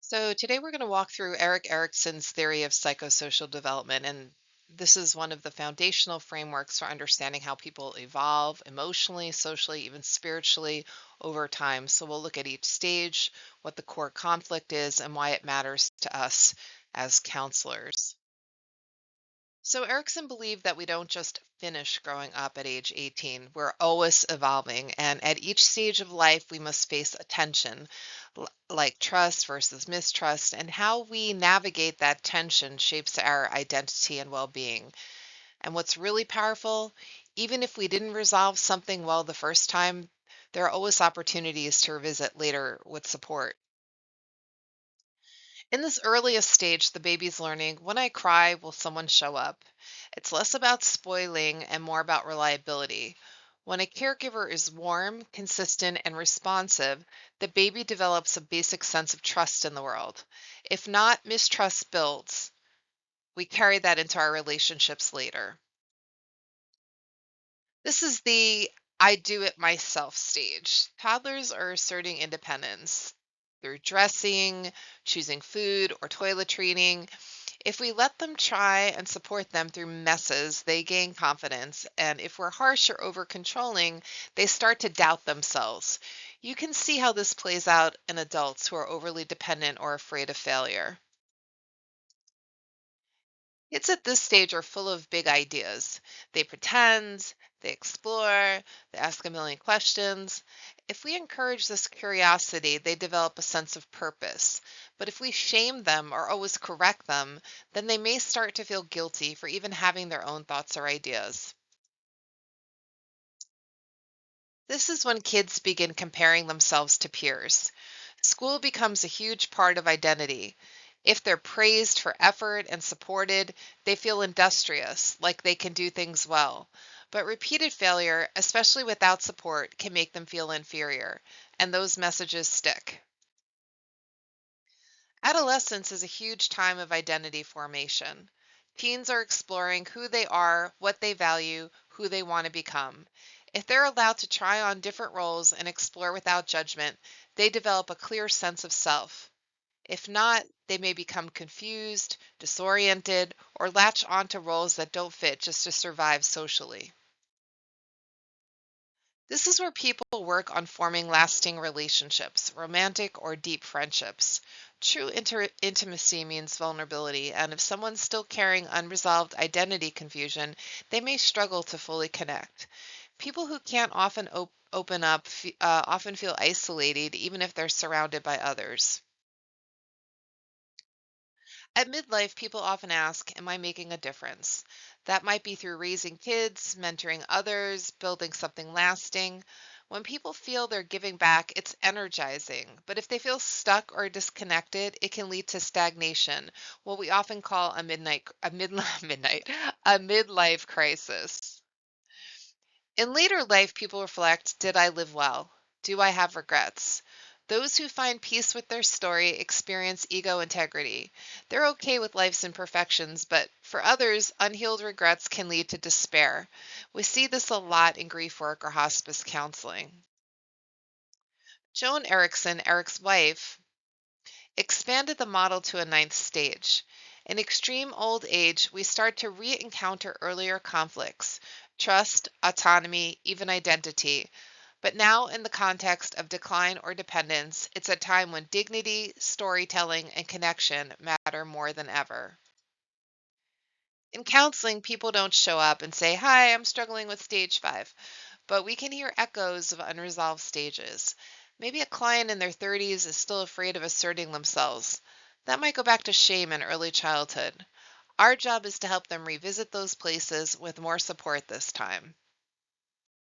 So today we're going to walk through Erikson's theory of psychosocial development, and this is one of the foundational frameworks for understanding how people evolve emotionally, socially, even spiritually over time. So we'll look at each stage, what the core conflict is, and why it matters to us as counselors. So Erikson believed that we don't just finish growing up at age 18. We're always evolving, and at each stage of life, we must face a tension, like trust versus mistrust, and how we navigate that tension shapes our identity and well-being. And what's really powerful, even if we didn't resolve something well the first time, there are always opportunities to revisit later with support. In this earliest stage, the baby's learning, when I cry, will someone show up? It's less about spoiling and more about reliability. When a caregiver is warm, consistent, and responsive, the baby develops a basic sense of trust in the world. If not, mistrust builds. We carry that into our relationships later. This is the I do it myself stage. Toddlers are asserting independence through dressing, choosing food, or toilet training. If we let them try and support them through messes, they gain confidence. And if we're harsh or over controlling, they start to doubt themselves. You can see how this plays out in adults who are overly dependent or afraid of failure. Kids at this stage are full of big ideas. They pretend, they explore, they ask a million questions. If we encourage this curiosity, they develop a sense of purpose. But if we shame them or always correct them, then they may start to feel guilty for even having their own thoughts or ideas. This is when kids begin comparing themselves to peers. School becomes a huge part of identity. If they're praised for effort and supported, they feel industrious, like they can do things well. But repeated failure, especially without support, can make them feel inferior, and those messages stick. Adolescence is a huge time of identity formation. Teens are exploring who they are, what they value, who they want to become. If they're allowed to try on different roles and explore without judgment, they develop a clear sense of self. If not, they may become confused, disoriented, or latch onto roles that don't fit just to survive socially. This is where people work on forming lasting relationships, romantic or deep friendships. True intimacy means vulnerability, and if someone's still carrying unresolved identity confusion, they may struggle to fully connect. People who can't often open up often feel isolated, even if they're surrounded by others. At midlife, people often ask, am I making a difference? That might be through raising kids, mentoring others, building something lasting. When people feel they're giving back, it's energizing. But if they feel stuck or disconnected, it can lead to stagnation, what we often call midnight, a midlife crisis. In later life, people reflect, did I live well? Do I have regrets? Those who find peace with their story experience ego integrity. They're okay with life's imperfections, but for others, unhealed regrets can lead to despair. We see this a lot in grief work or hospice counseling. Joan Erikson, Eric's wife, expanded the model to a ninth stage. In extreme old age, we start to re encounter earlier conflicts trust, autonomy, even identity. But now, in the context of decline or dependence, it's a time when dignity, storytelling, and connection matter more than ever. In counseling, people don't show up and say, hi, I'm struggling with stage five, but we can hear echoes of unresolved stages. Maybe a client in their 30s is still afraid of asserting themselves. That might go back to shame in early childhood. Our job is to help them revisit those places with more support this time.